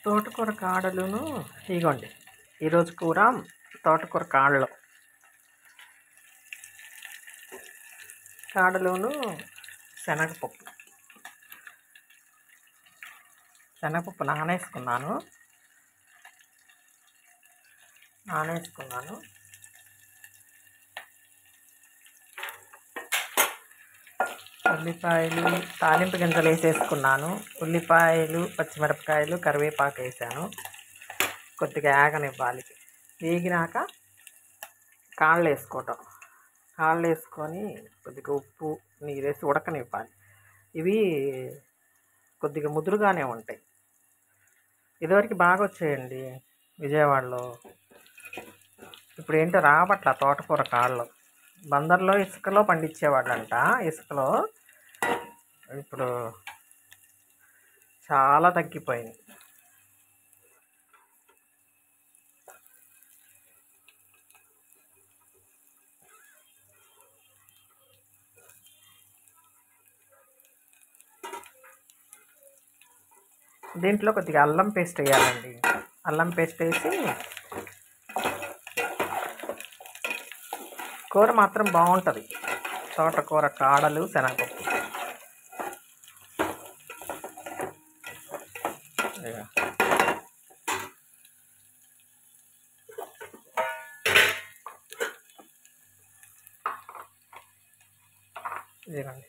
తోటకూర కాడలును ఇగోండి. ఈరోజు కూర తోటకూర కాడలును శనగపప్పు నానేసుకున్నాను. ఉల్లిపాయలు తాలింపు గింజలు వేసేసుకున్నాను. ఉల్లిపాయలు, పచ్చిమిరపకాయలు, కరివేపాకు వేసాను. కొద్దిగా ఆగనివ్వాలి. వేగినాక కాళ్ళు వేసుకొని కొద్దిగా ఉప్పు, నీరు వేసి ఉడకనివ్వాలి. ఇవి కొద్దిగా ముదురుగానే ఉంటాయి. ఇదివరకు బాగా వచ్చాయండి విజయవాడలో. ఇప్పుడు ఏంటో రావట్ల తోటకూర కాళ్ళు. బందర్లో ఇసుకలో పండించేవాళ్ళంట. ఇసుకలో ఇప్పుడు చాలా తగ్గిపోయింది. దీంట్లో కొద్దిగా అల్లం పేస్ట్ వేయాలండి. అల్లం పేస్ట్ వేసి కూర మాత్రం బాగుంటుంది. తోటకూర కాడలు శనగపప్పు. ఇదిగోండి.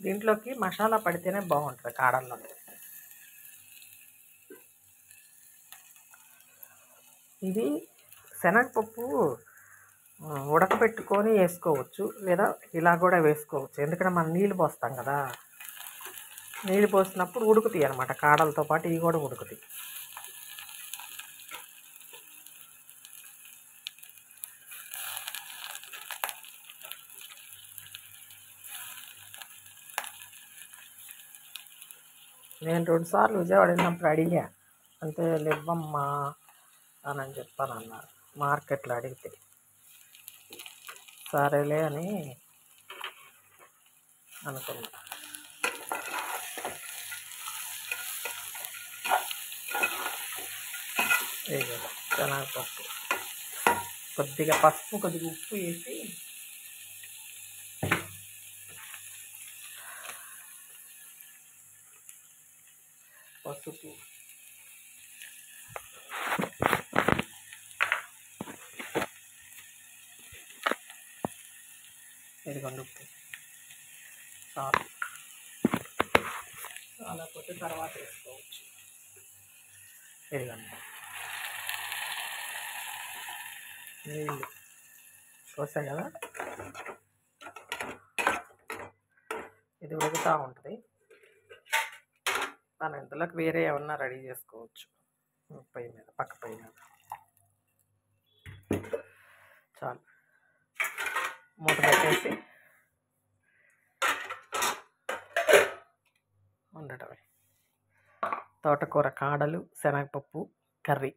దీంట్లోకి మసాలా పడితేనే బాగుంటుంది కాడల్లో. ఇది శనగపప్పు ఉడకబెట్టుకొని వేసుకోవచ్చు, లేదా ఇలా కూడా వేసుకోవచ్చు. ఎందుకంటే మనం నీళ్ళు పోస్తాం కదా, నీళ్ళు పోసినప్పుడు ఉడుకుతాయి అన్నమాట. కాడలతో పాటు ఇవి కూడా ఉడుకుతాయి. నేను 2 సార్లు విజయవాడ వెళ్ళినప్పుడు అడిగా, అంతే లేవమ్మా అని చెప్పాను అన్నారు. మార్కెట్లో అడిగితే సరేలే అని అనుకున్నా. శనగపప్పు, కొద్దిగా పసుపు, కొద్దిగా ఉప్పు వేసి ఇదిగోండి ఉప్పు చాలా కొద్ది తర్వాత వేసుకోవచ్చు. ఇదిగోండి నీళ్ళు పోసాం కదా, ఇది ఉడుకుతూ ఉంటుంది. మనం ఇంతలోకి వేరే ఏమన్నా రెడీ చేసుకోవచ్చు. పక్క పొయ్యి మీద చాలు, మూత పెట్టేసి ఉండటమే. తోటకూర కాడలు శనగపప్పు కర్రీ.